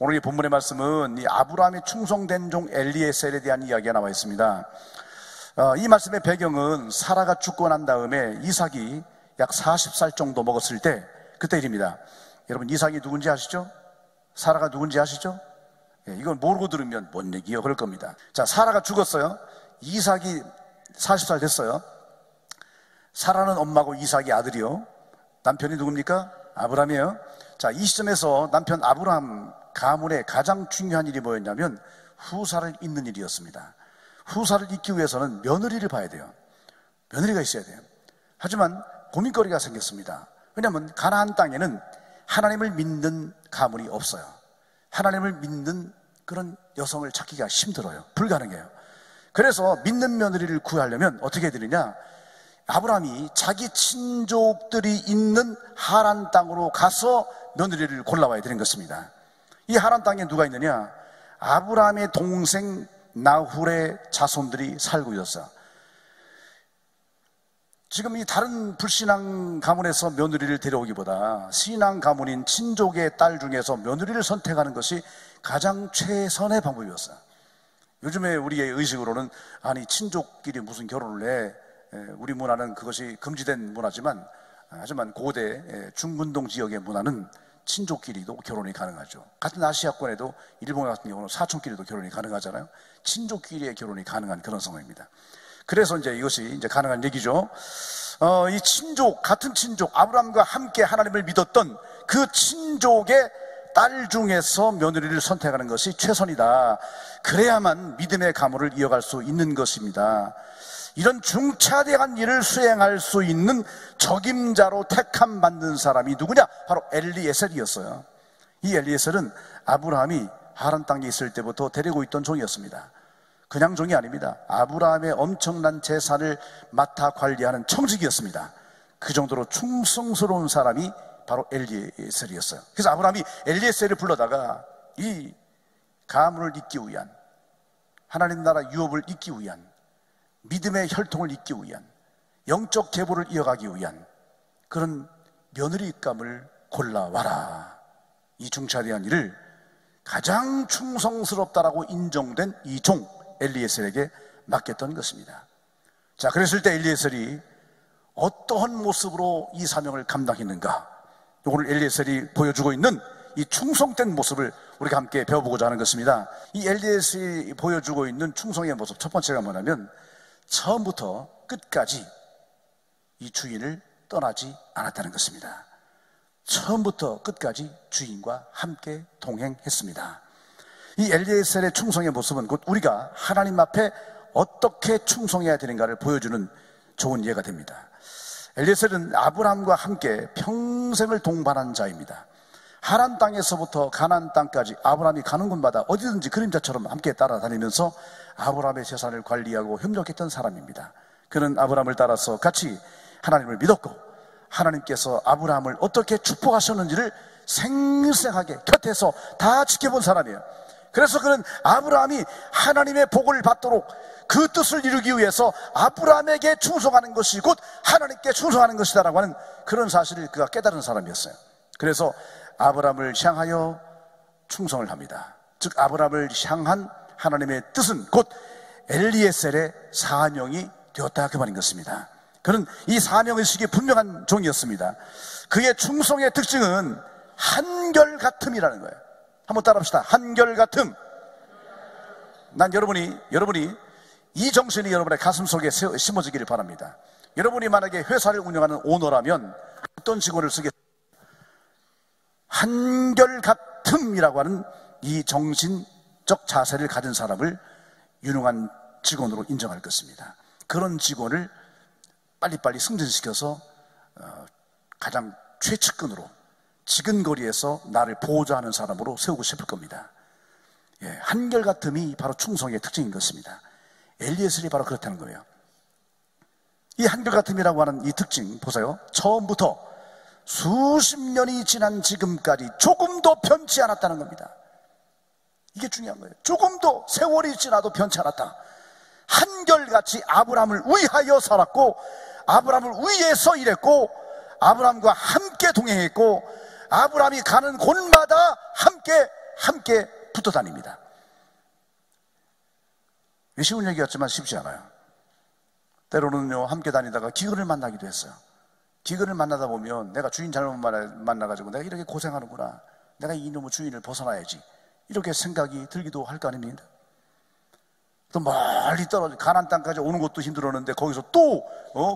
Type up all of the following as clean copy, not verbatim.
오늘 이 본문의 말씀은 이 아브라함의 충성된 종 엘리에셀에 대한 이야기가 나와 있습니다. 이 말씀의 배경은 사라가 죽고 난 다음에 이삭이 약 40살 정도 먹었을 때 그때 일입니다. 여러분, 이삭이 누군지 아시죠? 사라가 누군지 아시죠? 이건 모르고 들으면 뭔 얘기요? 그럴 겁니다. 자, 사라가 죽었어요. 이삭이 40살 됐어요. 사라는 엄마고 이삭이 아들이요. 남편이 누굽니까? 아브라함이에요. 자, 이 시점에서 남편 아브라함 가문의 가장 중요한 일이 뭐였냐면 후사를 잇는 일이었습니다. 후사를 잇기 위해서는 며느리를 봐야 돼요. 며느리가 있어야 돼요. 하지만 고민거리가 생겼습니다. 왜냐하면 가나안 땅에는 하나님을 믿는 가문이 없어요. 하나님을 믿는 그런 여성을 찾기가 힘들어요. 불가능해요. 그래서 믿는 며느리를 구하려면 어떻게 해야 되느냐? 아브라함이 자기 친족들이 있는 하란 땅으로 가서 며느리를 골라와야 되는 것입니다. 이 하란 땅에 누가 있느냐? 아브라함의 동생 나훌의 자손들이 살고 있었어요. 지금 이 다른 불신앙 가문에서 며느리를 데려오기보다 신앙 가문인 친족의 딸 중에서 며느리를 선택하는 것이 가장 최선의 방법이었어요. 요즘에 우리의 의식으로는 아니 친족끼리 무슨 결혼을 해, 우리 문화는 그것이 금지된 문화지만, 하지만 고대 중문동 지역의 문화는 친족끼리도 결혼이 가능하죠. 같은 아시아권에도 일본 같은 경우는 사촌끼리도 결혼이 가능하잖아요. 친족끼리의 결혼이 가능한 그런 상황입니다. 그래서 이것이 가능한 얘기죠. 이 친족, 같은 친족, 아브라함과 함께 하나님을 믿었던 그 친족의 딸 중에서 며느리를 선택하는 것이 최선이다. 그래야만 믿음의 가문을 이어갈 수 있는 것입니다. 이런 중차대한 일을 수행할 수 있는 적임자로 택함 받는 사람이 누구냐? 바로 엘리에셀이었어요. 이 엘리에셀은 아브라함이 하란 땅에 있을 때부터 데리고 있던 종이었습니다. 그냥 종이 아닙니다. 아브라함의 엄청난 재산을 맡아 관리하는 청직이었습니다. 그 정도로 충성스러운 사람이 바로 엘리에셀이었어요. 그래서 아브라함이 엘리에셀을 불러다가 이 가문을 잇기 위한, 하나님 나라 유업을 잇기 위한, 믿음의 혈통을 잇기 위한, 영적 계보를 이어가기 위한 그런 며느리감을 골라와라. 이 중차대한 일을 가장 충성스럽다라고 인정된 이 종 엘리에셀에게 맡겼던 것입니다. 자, 그랬을 때 엘리에셀이 어떠한 모습으로 이 사명을 감당했는가? 오늘 엘리에셀이 보여주고 있는 이 충성된 모습을 우리가 함께 배워보고자 하는 것입니다. 이 엘리에셀이 보여주고 있는 충성의 모습, 첫 번째가 뭐냐면 처음부터 끝까지 이 주인을 떠나지 않았다는 것입니다. 처음부터 끝까지 주인과 함께 동행했습니다. 이 엘리에셀의 충성의 모습은 곧 우리가 하나님 앞에 어떻게 충성해야 되는가를 보여주는 좋은 예가 됩니다. 엘리에셀은 아브라함과 함께 평생을 동반한 자입니다. 하란 땅에서부터 가나안 땅까지 아브라함이 가는 곳마다 어디든지 그림자처럼 함께 따라다니면서 아브라함의 재산을 관리하고 협력했던 사람입니다. 그는 아브라함을 따라서 같이 하나님을 믿었고 하나님께서 아브라함을 어떻게 축복하셨는지를 생생하게 곁에서 다 지켜본 사람이에요. 그래서 그는 아브라함이 하나님의 복을 받도록 그 뜻을 이루기 위해서 아브라함에게 충성하는 것이 곧 하나님께 충성하는 것이다라고 하는 그런 사실을 그가 깨달은 사람이었어요. 그래서 아브라함을 향하여 충성을 합니다. 즉 아브라함을 향한 하나님의 뜻은 곧 엘리에셀의 사명이 되었다, 그 말인 것입니다. 그는 이 사명의식이 분명한 종이었습니다. 그의 충성의 특징은 한결같음이라는 거예요. 한번 따라합시다. 한결같음. 난 여러분이 이 정신이 여러분의 가슴 속에 심어지기를 바랍니다. 여러분이 만약에 회사를 운영하는 오너라면 어떤 직원을 쓰겠습니까? 한결같음이라고 하는 이 정신적 자세를 가진 사람을 유능한 직원으로 인정할 것입니다. 그런 직원을 빨리빨리 승진시켜서 가장 최측근으로 지근거리에서 나를 보호자하는 사람으로 세우고 싶을 겁니다. 한결같음이 바로 충성의 특징인 것입니다. 엘리에셀이 바로 그렇다는 거예요. 이 한결같음이라고 하는 이 특징 보세요. 처음부터 수십 년이 지난 지금까지 조금도 변치 않았다는 겁니다. 이게 중요한 거예요. 조금도 세월이 지나도 변치 않았다. 한결같이 아브라함을 위하여 살았고 아브라함을 위해서 일했고 아브라함과 함께 동행했고 아브라함이 가는 곳마다 함께 함께 붙어 다닙니다. 쉬운 얘기였지만 쉽지 않아요. 때로는요, 함께 다니다가 기근을 만나기도 했어요. 기근을 만나다 보면 내가 주인 잘못 만나가지고 내가 이렇게 고생하는구나, 내가 이놈의 주인을 벗어나야지, 이렇게 생각이 들기도 할 거 아닙니까? 또 멀리 떨어져 가나안 땅까지 오는 것도 힘들었는데 거기서 또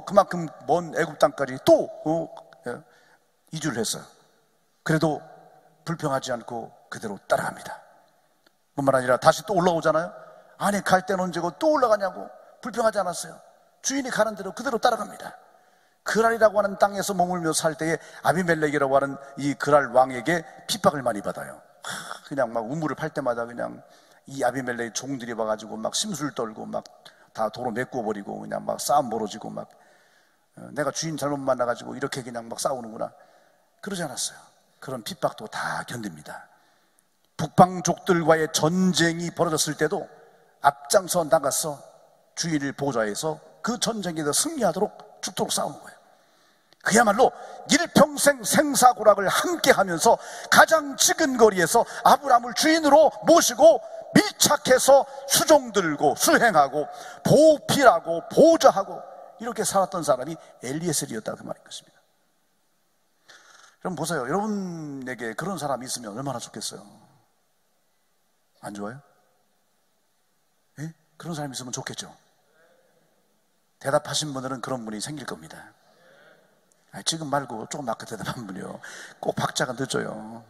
그만큼 먼 애굽 땅까지 또 이주를 했어요. 그래도 불평하지 않고 그대로 따라갑니다. 뿐만 아니라 다시 또 올라오잖아요. 아니, 갈 때는 언제고 또 올라가냐고 불평하지 않았어요. 주인이 가는 대로 그대로 따라갑니다. 그랄이라고 하는 땅에서 머물며 살 때에 아비멜렉이라고 하는 이 그랄 왕에게 핍박을 많이 받아요. 그냥 막 우물을 팔 때마다 그냥 이 아비멜렉 종들이 와가지고 막 심술 떨고 막 다 도로 메꿔버리고 그냥 막 싸움 벌어지고 막 내가 주인 잘못 만나가지고 이렇게 그냥 막 싸우는구나, 그러지 않았어요. 그런 핍박도 다 견딥니다. 북방족들과의 전쟁이 벌어졌을 때도 앞장서 나가서 주인을 보좌해서 그 전쟁에서 승리하도록 죽도록 싸우는 거예요. 그야말로 일평생 생사고락을 함께 하면서 가장 지근 거리에서 아브라함을 주인으로 모시고 밀착해서 수종 들고 수행하고 보필하고 보좌하고 이렇게 살았던 사람이 엘리에셀이었다, 그 말인 것입니다. 여러분 보세요. 여러분에게 그런 사람이 있으면 얼마나 좋겠어요? 안 좋아요? 예? 그런 사람이 있으면 좋겠죠. 대답하신 분들은 그런 분이 생길 겁니다. 아니, 지금 말고 조금 아까 대답한 분이요, 꼭 박자가 늦어요.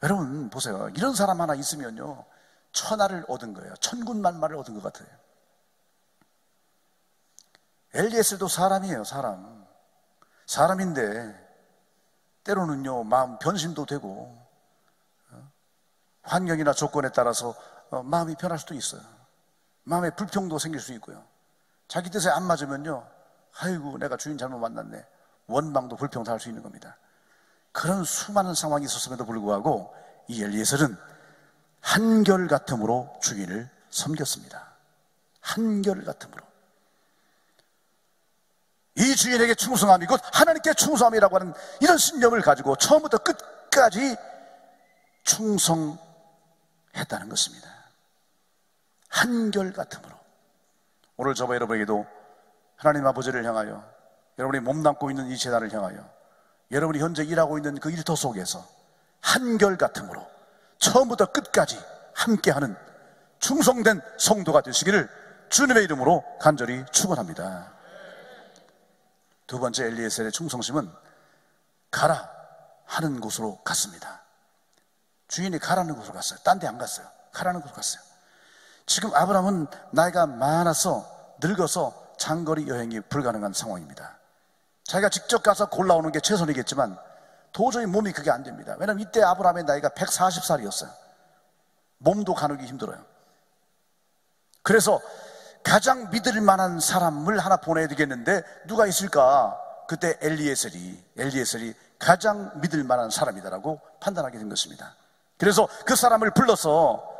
여러분 보세요. 이런 사람 하나 있으면요, 천하를 얻은 거예요. 천군만마를 얻은 것 같아요. 엘리에셀도 사람이에요. 사람인데 때로는요, 마음 변심도 되고 환경이나 조건에 따라서 마음이 변할 수도 있어요. 마음에 불평도 생길 수 있고요. 자기 뜻에 안 맞으면요, 아이고 내가 주인 잘못 만났네, 원망도 불평도 할 수 있는 겁니다. 그런 수많은 상황이 있었음에도 불구하고 이 엘리에셀은 한결같음으로 주인을 섬겼습니다. 한결같음으로. 이 주인에게 충성함이 곧 하나님께 충성함이라고 하는 이런 신념을 가지고 처음부터 끝까지 충성했다는 것입니다. 한결같음으로. 오늘 저와 여러분에게도 하나님 아버지를 향하여, 여러분이 몸담고 있는 이 재단을 향하여, 여러분이 현재 일하고 있는 그 일터 속에서 한결같음으로 처음부터 끝까지 함께하는 충성된 성도가 되시기를 주님의 이름으로 간절히 축원합니다. 두 번째, 엘리에셀의 충성심은 가라 하는 곳으로 갔습니다. 주인이 가라는 곳으로 갔어요. 딴 데 안 갔어요. 가라는 곳으로 갔어요. 지금 아브라함은 나이가 많아서 늙어서 장거리 여행이 불가능한 상황입니다. 자기가 직접 가서 골라오는 게 최선이겠지만 도저히 몸이 그게 안 됩니다. 왜냐하면 이때 아브라함의 나이가 140살이었어요. 몸도 가누기 힘들어요. 그래서 가장 믿을 만한 사람을 하나 보내야 되겠는데 누가 있을까? 그때 엘리에셀이 가장 믿을 만한 사람이다라고 판단하게 된 것입니다. 그래서 그 사람을 불러서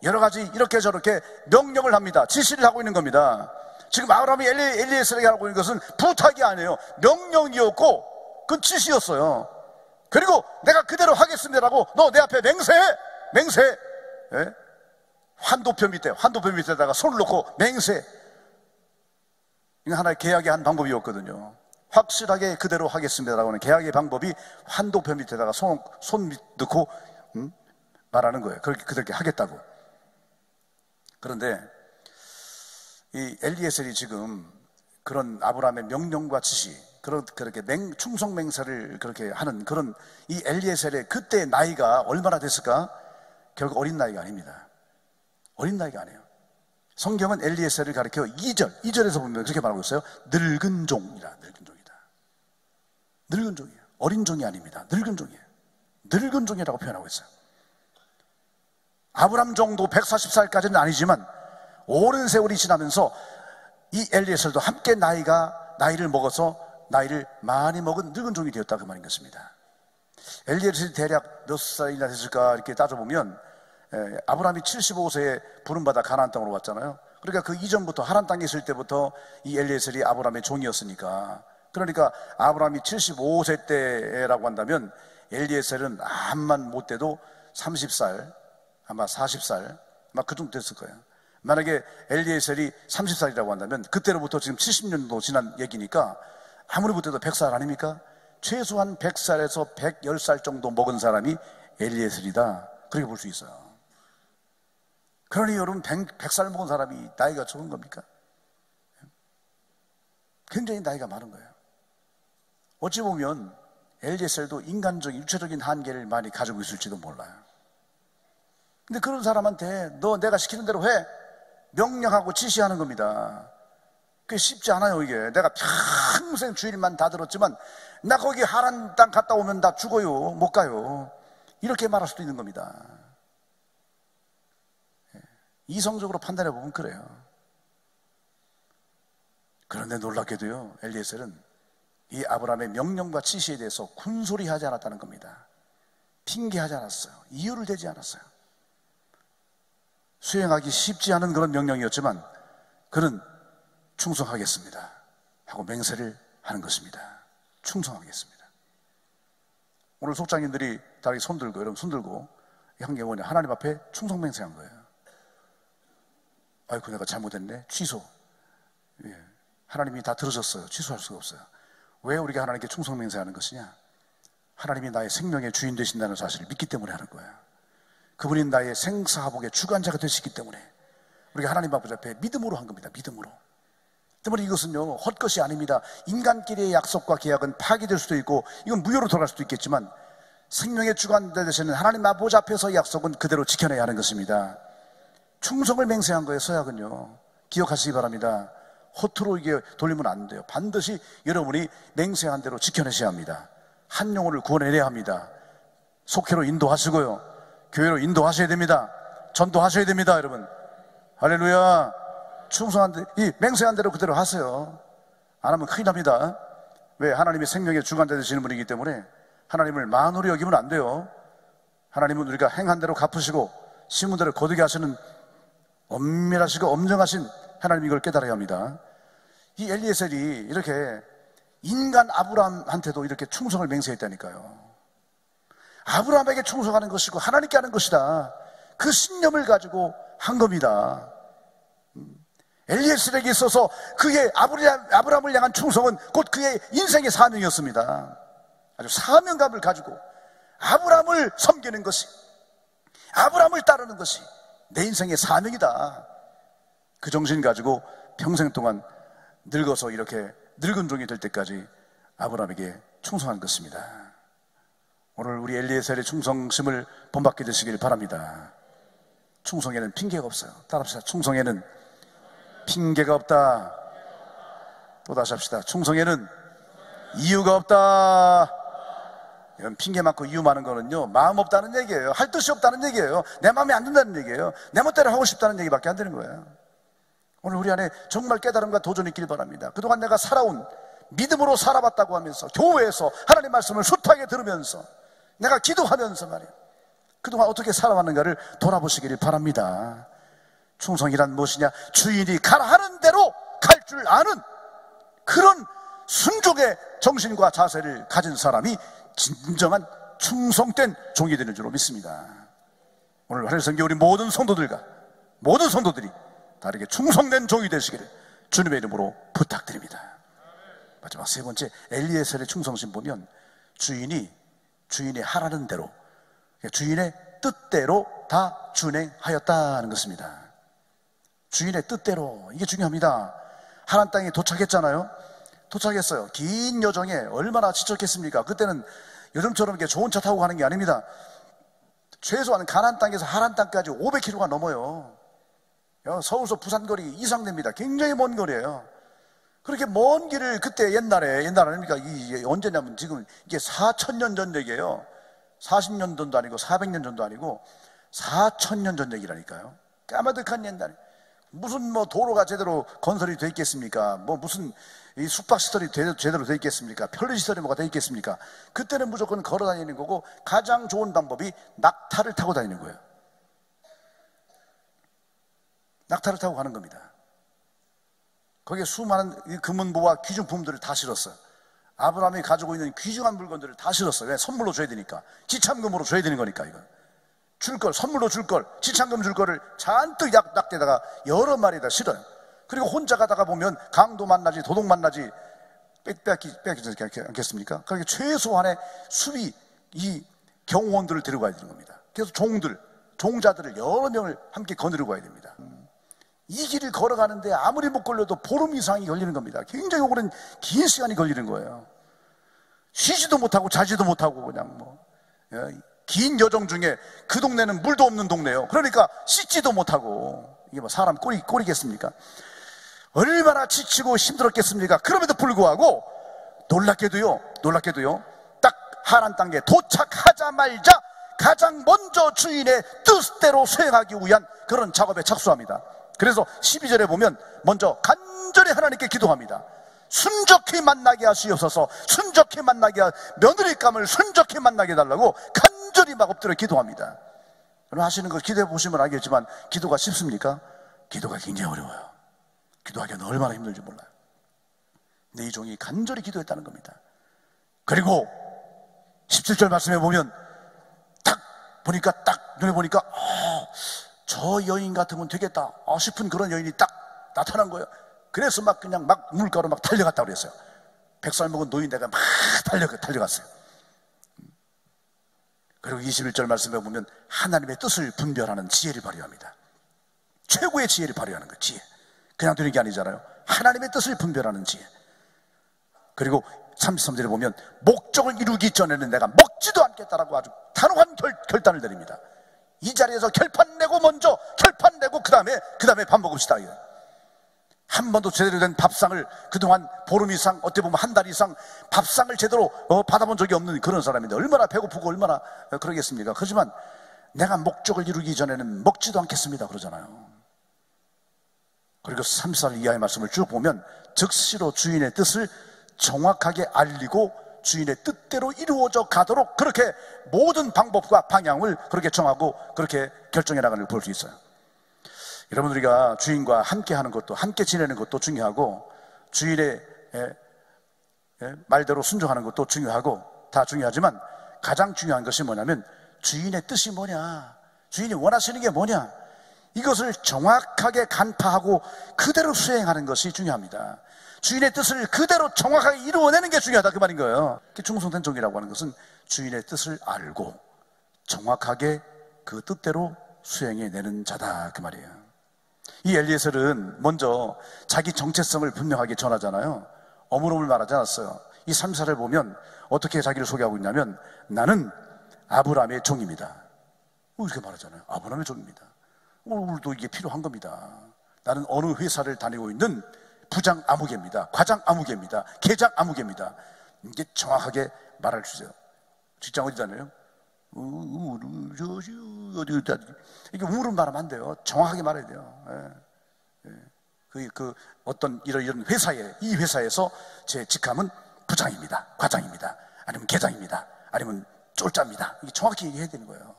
여러 가지 이렇게 저렇게 명령을 합니다. 지시를 하고 있는 겁니다. 지금 아브라함이 엘리에셀에게 하고 있는 것은 부탁이 아니에요. 명령이었고 그 지시였어요. 그리고 내가 그대로 하겠습니다라고 너 내 앞에 맹세. 예? 환도표 밑에다가 손을 놓고 맹세. 이거 하나의 계약의 한 방법이었거든요. 확실하게 그대로 하겠습니다라고 하는 계약의 방법이 환도표 밑에다가 손 넣고 말하는 거예요. 그렇게 하겠다고. 그런데 이 엘리에셀이 지금 그런 아브라함의 명령과 지시, 그렇게 충성 맹세를 그렇게 하는 그런 이 엘리에셀의 그때 나이가 얼마나 됐을까? 결국 어린 나이가 아닙니다. 어린 나이가 아니에요. 성경은 엘리에셀을 가리켜 2절에서 보면 그렇게 말하고 있어요. 늙은 종이다. 늙은 종이에요. 어린 종이 아닙니다. 늙은 종이에요. 늙은 종이라고 표현하고 있어요. 아브람 정도 140살까지는 아니지만 오랜 세월이 지나면서 이 엘리에셀도 함께 나이를 먹어서 나이를 많이 먹은 늙은 종이 되었다, 그 말인 것입니다. 엘리에셀이 대략 몇 살이나 됐을까 이렇게 따져보면 아브라함이 75세에 부름받아 가나안 땅으로 왔잖아요. 그러니까 그 이전부터 하란 땅에 있을 때부터 이 엘리에셀이 아브라함의 종이었으니까, 그러니까 아브라함이 75세 때라고 한다면 엘리에셀은 암만 못 돼도 30살, 아마 40살, 아마 그 정도 됐을 거예요. 만약에 엘리에셀이 30살이라고 한다면 그때로부터 지금 70년도 지난 얘기니까 아무리 못해도 100살 아닙니까? 최소한 100살에서 110살 정도 먹은 사람이 엘리에셀이다, 그렇게 볼 수 있어요. 그러니 여러분, 100살 먹은 사람이 나이가 적은 겁니까? 굉장히 나이가 많은 거예요. 어찌 보면 엘리에셀도 인간적인 육체적인 한계를 많이 가지고 있을지도 몰라요. 근데 그런 사람한테 너 내가 시키는 대로 해, 명령하고 지시하는 겁니다. 그게 쉽지 않아요. 이게 내가 평생 주일만 다 들었지만 나 거기 하란 땅 갔다 오면 나 죽어요, 못 가요, 이렇게 말할 수도 있는 겁니다. 이성적으로 판단해 보면 그래요. 그런데 놀랍게도요, 엘리에셀은 이 아브라함의 명령과 지시에 대해서 군소리하지 않았다는 겁니다. 핑계하지 않았어요. 이유를 대지 않았어요. 수행하기 쉽지 않은 그런 명령이었지만 그는 충성하겠습니다 하고 맹세를 하는 것입니다. 충성하겠습니다. 오늘 속장님들이 다 손 들고, 여러분 손 들고 한 게 뭐냐, 하나님 앞에 충성 맹세한 거예요. 아이고 내가 잘못했네, 취소. 예. 하나님이 다 들으셨어요. 취소할 수가 없어요. 왜 우리가 하나님께 충성 맹세하는 것이냐? 하나님이 나의 생명의 주인 되신다는 사실을 믿기 때문에 하는 거예요. 그분이 나의 생사화복의 주관자가 되시기 때문에 우리가 하나님 앞에 믿음으로 한 겁니다. 믿음으로. 때문에 이것은요, 헛것이 아닙니다. 인간끼리의 약속과 계약은 파기될 수도 있고 이건 무효로 돌아갈 수도 있겠지만 생명의 주관자 되시는 하나님 아버지 앞에서 약속은 그대로 지켜내야 하는 것입니다. 충성을 맹세한 거예요, 서약은요. 기억하시기 바랍니다. 허투루 이게 돌리면 안 돼요. 반드시 여러분이 맹세한 대로 지켜내셔야 합니다. 한 영혼을 구원해내야 합니다. 속회로 인도하시고요, 교회로 인도하셔야 됩니다. 전도하셔야 됩니다, 여러분. 할렐루야. 충성한 이 맹세한 대로 그대로 하세요. 안 하면 큰일 납니다. 왜? 하나님이 생명의 주관자 되시는 분이기 때문에 하나님을 만으로 여기면 안 돼요. 하나님은 우리가 행한 대로 갚으시고 심은 대로 거두게 하시는 엄밀하시고 엄정하신 하나님, 이걸 깨달아야 합니다. 이 엘리에셀이 이렇게 인간 아브라함한테도 이렇게 충성을 맹세했다니까요. 아브라함에게 충성하는 것이고 하나님께 하는 것이다, 그 신념을 가지고 한 겁니다. 엘리에셀에게 있어서 그의 아브라함을 향한 충성은 곧 그의 인생의 사명이었습니다. 아주 사명감을 가지고 아브라함을 섬기는 것이, 아브라함을 따르는 것이 내 인생의 사명이다, 그 정신 가지고 평생 동안 늙어서 이렇게 늙은 종이 될 때까지 아브라함에게 충성한 것입니다. 오늘 우리 엘리에셀의 충성심을 본받게 되시길 바랍니다. 충성에는 핑계가 없어요. 따라합시다. 충성에는 핑계가 없다. 또 다시 합시다. 충성에는 이유가 없다. 이런 핑계 많고 이유 많은 거는요, 마음 없다는 얘기예요. 할 뜻이 없다는 얘기예요. 내 마음에 안 든다는 얘기예요. 내 멋대로 하고 싶다는 얘기밖에 안 되는 거예요. 오늘 우리 안에 정말 깨달음과 도전이 있길 바랍니다. 그동안 내가 살아온, 믿음으로 살아봤다고 하면서, 교회에서 하나님 말씀을 숱하게 들으면서, 내가 기도하면서 말이에요, 그동안 어떻게 살아왔는가를 돌아보시기를 바랍니다. 충성이란 무엇이냐? 주인이 가라 하는 대로 갈 줄 아는 그런 순종의 정신과 자세를 가진 사람이 진정한 충성된 종이 되는 줄로 믿습니다. 오늘 하늘성교 우리 모든 성도들과 모든 성도들이 다르게 충성된 종이 되시기를 주님의 이름으로 부탁드립니다. 마지막 세 번째, 엘리에셀의 충성심 보면 주인이 하라는 대로, 주인의 뜻대로 다 준행하였다는 것입니다. 주인의 뜻대로, 이게 중요합니다. 하나님 땅에 도착했잖아요. 도착했어요. 긴 여정에 얼마나 지쳤겠습니까? 그때는 요즘처럼 이렇게 좋은 차 타고 가는 게 아닙니다. 최소한 가나안 땅에서 하란 땅까지 500km가 넘어요. 서울서 부산 거리 이상 됩니다. 굉장히 먼 거리예요. 그렇게 먼 길을 그때 옛날 아닙니까? 이게 언제냐면 지금 이게 4,000년 전 얘기예요. 40년 전도 아니고 400년 전도 아니고 4,000년 전 얘기라니까요. 까마득한 옛날에 무슨 뭐 도로가 제대로 건설이 돼 있겠습니까? 뭐 무슨 이 숙박시설이 제대로 돼 있겠습니까? 편리시설이 뭐가 돼 있겠습니까? 그때는 무조건 걸어 다니는 거고 가장 좋은 방법이 낙타를 타고 다니는 거예요. 낙타를 타고 가는 겁니다. 거기에 수많은 금은보와 귀중품들을 다 실었어요. 아브라함이 가지고 있는 귀중한 물건들을 다 실었어요. 왜? 선물로 줘야 되니까. 지참금으로 줘야 되는 거니까. 이건 줄 걸, 선물로 줄 걸, 지참금 줄 거를 잔뜩 약대다가 여러 마리에다 실어요. 그리고 혼자 가다가 보면 강도 만나지, 도둑 만나지, 뺏기지 않겠습니까? 그렇게 최소한의 수비, 이 경호원들을 데리고 가야 되는 겁니다. 그래서 종자들을 여러 명을 함께 거느리고 가야 됩니다. 이 길을 걸어가는데 아무리 못 걸려도 보름 이상이 걸리는 겁니다. 굉장히 오랜 긴 시간이 걸리는 거예요. 쉬지도 못하고 자지도 못하고 그냥 긴 여정 중에 그 동네는 물도 없는 동네예요. 그러니까 씻지도 못하고 이게 뭐 사람 꼴이겠습니까? 얼마나 지치고 힘들었겠습니까? 그럼에도 불구하고 놀랍게도요 딱 하란 땅에 도착하자마자 가장 먼저 주인의 뜻대로 수행하기 위한 그런 작업에 착수합니다. 그래서 12절에 보면 먼저 간절히 하나님께 기도합니다. 순적히 만나게 하시옵소서. 순적히 만나게 며느리감을 순적히 만나게 해달라고 간절히 막 엎드려 기도합니다. 여러분 하시는 거 기도해 보시면 알겠지만 기도가 쉽습니까? 기도가 굉장히 어려워요. 기도하기는 얼마나 힘들지 몰라요. 근데 이 종이 간절히 기도했다는 겁니다. 그리고 17절 말씀에 보면 눈에 보니까 저 여인 같으면 되겠다 싶은 그런 여인이 딱 나타난 거예요. 그래서 그냥 물가로 달려갔다고 그랬어요. 100살 먹은 노인네가 달려갔어요. 그리고 21절 말씀에 보면 하나님의 뜻을 분별하는 지혜를 발휘합니다. 최고의 지혜를 발휘하는 거, 지혜. 그냥 되는 게 아니잖아요. 하나님의 뜻을 분별하는 지혜. 그리고 33절에 보면 목적을 이루기 전에는 내가 먹지도 않겠다라고 아주 단호한 결단을 내립니다. 이 자리에서 결판 내고 그 다음에 밥 먹읍시다. 한 번도 제대로 된 밥상을 그동안 보름 이상, 어떻게 보면 한 달 이상 밥상을 제대로 받아본 적이 없는 그런 사람인데 얼마나 배고프고 얼마나 그러겠습니까? 하지만 내가 목적을 이루기 전에는 먹지도 않겠습니다 그러잖아요. 그리고 34절 이하의 말씀을 쭉 보면 즉시로 주인의 뜻을 정확하게 알리고 주인의 뜻대로 이루어져 가도록 그렇게 모든 방법과 방향을 그렇게 정하고 그렇게 결정해 나가는 걸 볼 수 있어요. 여러분, 우리가 주인과 함께 하는 것도, 함께 지내는 것도 중요하고 주인의 말대로 순종하는 것도 중요하고 다 중요하지만 가장 중요한 것이 뭐냐면 주인의 뜻이 뭐냐, 주인이 원하시는 게 뭐냐, 이것을 정확하게 간파하고 그대로 수행하는 것이 중요합니다. 주인의 뜻을 그대로 정확하게 이루어내는 게 중요하다 그 말인 거예요. 충성된 종이라고 하는 것은 주인의 뜻을 알고 정확하게 그 뜻대로 수행해내는 자다 그 말이에요. 이 엘리에셀은 먼저 자기 정체성을 분명하게 전하잖아요. 어물어물 말하지 않았어요. 이 3사를 보면 어떻게 자기를 소개하고 있냐면 나는 아브라함의 종입니다. 이렇게 말하잖아요. 아브라함의 종입니다. 오늘도 이게 필요한 겁니다. 나는 어느 회사를 다니고 있는 부장 아무개입니다. 과장 아무개입니다. 계장 아무개입니다. 이게 정확하게 말할 수 있어요. 직장 어디 다녀요? 이게 우물은 말하면 안 돼요. 정확하게 말해야 돼요. 어떤 이런 회사에, 이 회사에서 제 직함은 부장입니다. 과장입니다. 아니면 계장입니다. 아니면 쫄자입니다. 이게 정확히 얘기해야 되는 거예요.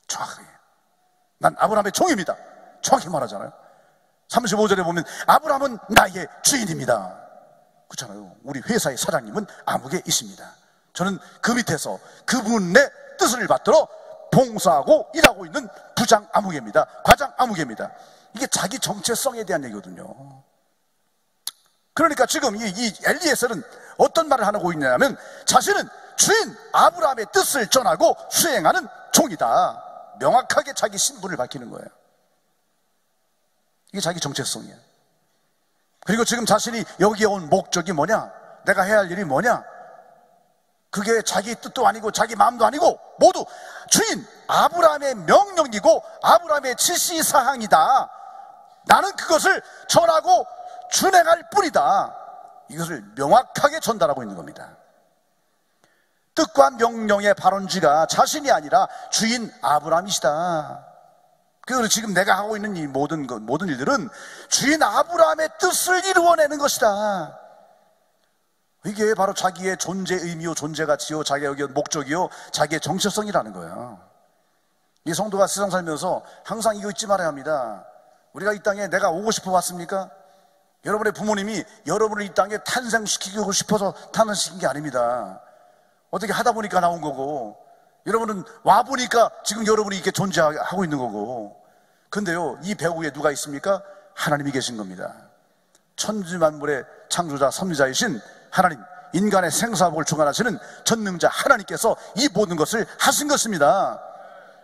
정확하게. 난 아브라함의 종입니다. 정확히 말하잖아요. 35절에 보면 아브라함은 나의 주인입니다. 그렇잖아요. 우리 회사의 사장님은 아무개 있습니다. 저는 그 밑에서 그분의 뜻을 받들어 봉사하고 일하고 있는 부장 아무개입니다. 과장 아무개입니다. 이게 자기 정체성에 대한 얘기거든요. 그러니까 지금 이 엘리에셀은 어떤 말을 하고 있냐면 자신은 주인 아브라함의 뜻을 전하고 수행하는 종이다. 명확하게 자기 신분을 밝히는 거예요. 이게 자기 정체성이에요. 그리고 지금 자신이 여기에 온 목적이 뭐냐, 내가 해야 할 일이 뭐냐, 그게 자기 뜻도 아니고 자기 마음도 아니고 모두 주인 아브라함의 명령이고 아브라함의 지시사항이다. 나는 그것을 전하고 준행할 뿐이다. 이것을 명확하게 전달하고 있는 겁니다. 뜻과 명령의 발원지가 자신이 아니라 주인 아브라함이시다. 그래서 지금 내가 하고 있는 이 모든 일들은 주인 아브라함의 뜻을 이루어내는 것이다. 이게 바로 자기의 존재 의미요, 존재 가치요, 자기의 목적이요, 자기의 정체성이라는 거예요. 이 성도가 세상 살면서 항상 이거 잊지 말아야 합니다. 우리가 이 땅에 내가 오고 싶어 왔습니까? 여러분의 부모님이 여러분을 이 땅에 탄생시키고 싶어서 탄생시킨 게 아닙니다. 어떻게 하다 보니까 나온 거고, 여러분은 와보니까 지금 여러분이 이렇게 존재하고 있는 거고. 근데요, 이 배후에 누가 있습니까? 하나님이 계신 겁니다. 천지만물의 창조자 섭리자이신 하나님, 인간의 생사복을 주관하시는 전능자 하나님께서 이 모든 것을 하신 것입니다.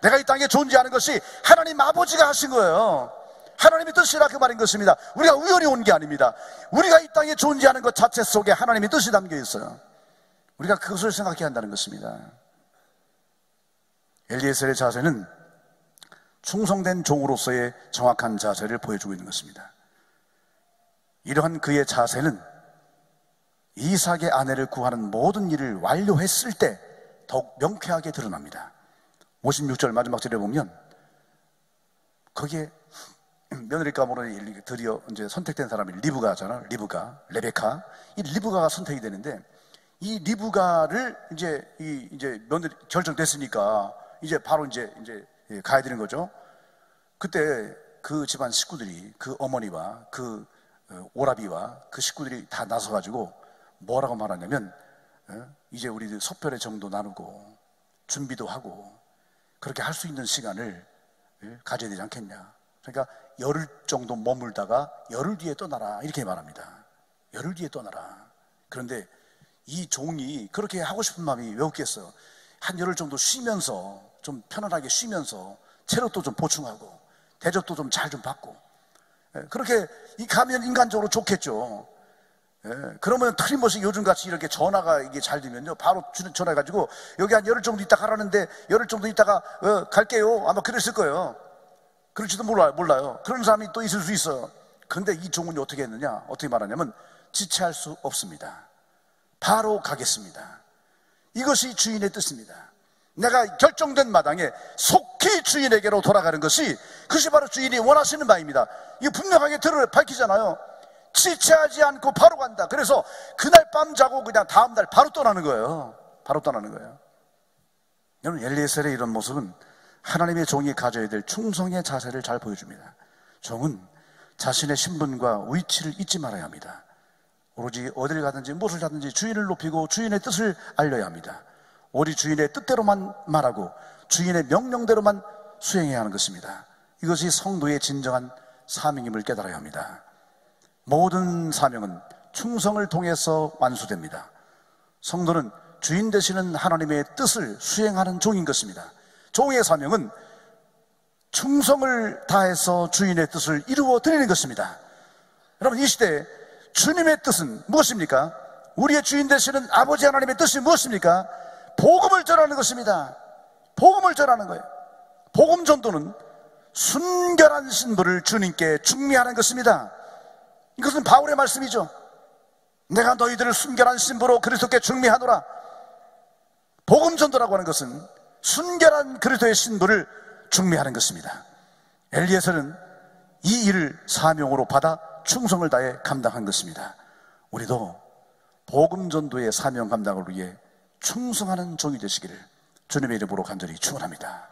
내가 이 땅에 존재하는 것이 하나님 아버지가 하신 거예요. 하나님의 뜻이라 그 말인 것입니다. 우리가 우연히 온 게 아닙니다. 우리가 이 땅에 존재하는 것 자체 속에 하나님의 뜻이 담겨 있어요. 우리가 그것을 생각해야 한다는 것입니다. 엘리에셀의 자세는 충성된 종으로서의 정확한 자세를 보여주고 있는 것입니다. 이러한 그의 자세는 이삭의 아내를 구하는 모든 일을 완료했을 때 더욱 명쾌하게 드러납니다. 56절 마지막 절에 보면 거기에 며느리 가문으로 드디어 이제 선택된 사람이 리브가잖아요. 레베카. 이 리브가가 선택이 되는데, 이 리브가를 이제 며느리 결정됐으니까 이제 바로 이제 가야 되는 거죠. 그때 그 집안 식구들이, 그 어머니와 그 오라비와 그 식구들이 다 나서가지고 뭐라고 말하냐면, 이제 우리 석별의 정도 나누고 준비도 하고 그렇게 할 수 있는 시간을 가져야 되지 않겠냐. 그러니까 열흘 정도 머물다가 열흘 뒤에 떠나라, 이렇게 말합니다. 열흘 뒤에 떠나라. 그런데 이 종이 그렇게 하고 싶은 마음이 왜 없겠어요? 한 열흘 정도 쉬면서, 좀 편안하게 쉬면서 체력도 좀 보충하고 대접도 좀 잘 좀 받고, 그렇게 가면 인간적으로 좋겠죠. 그러면 틀림없이 요즘같이 이렇게 전화가 이게 잘 되면요, 바로 전화해가지고 여기 한 열흘 정도 있다 가라는데 열흘 정도 있다가 갈게요, 아마 그랬을 거예요. 그럴지도 몰라요. 그런 사람이 또 있을 수 있어요. 근데 이 종은 어떻게 했느냐, 어떻게 말하냐면 지체할 수 없습니다. 바로 가겠습니다. 이것이 주인의 뜻입니다. 내가 결정된 마당에 속히 주인에게로 돌아가는 것이, 그것이 바로 주인이 원하시는 바입니다. 이거 분명하게 밝히잖아요. 지체하지 않고 바로 간다. 그래서 그날 밤 자고 그냥 다음날 바로 떠나는 거예요. 바로 떠나는 거예요. 여러분, 엘리에셀의 이런 모습은 하나님의 종이 가져야 될 충성의 자세를 잘 보여줍니다. 종은 자신의 신분과 위치를 잊지 말아야 합니다. 오로지 어딜 가든지 무엇을 하든지 주인을 높이고 주인의 뜻을 알려야 합니다. 오직 주인의 뜻대로만 말하고 주인의 명령대로만 수행해야 하는 것입니다. 이것이 성도의 진정한 사명임을 깨달아야 합니다. 모든 사명은 충성을 통해서 완수됩니다. 성도는 주인 되시는 하나님의 뜻을 수행하는 종인 것입니다. 종의 사명은 충성을 다해서 주인의 뜻을 이루어 드리는 것입니다. 여러분, 이 시대에 주님의 뜻은 무엇입니까? 우리의 주인 되시는 아버지 하나님의 뜻이 무엇입니까? 복음을 전하는 것입니다. 복음을 전하는 거예요. 복음 전도는 순결한 신부를 주님께 중미하는 것입니다. 이것은 바울의 말씀이죠. 내가 너희들을 순결한 신부로 그리스도께 중미하노라. 복음 전도라고 하는 것은 순결한 그리스도의 신부를 중미하는 것입니다. 엘리에셀은 이 일을 사명으로 받아 충성을 다해 감당한 것입니다. 우리도 복음 전도의 사명 감당을 위해 충성하는 종이 되시기를 주님의 이름으로 간절히 축원합니다.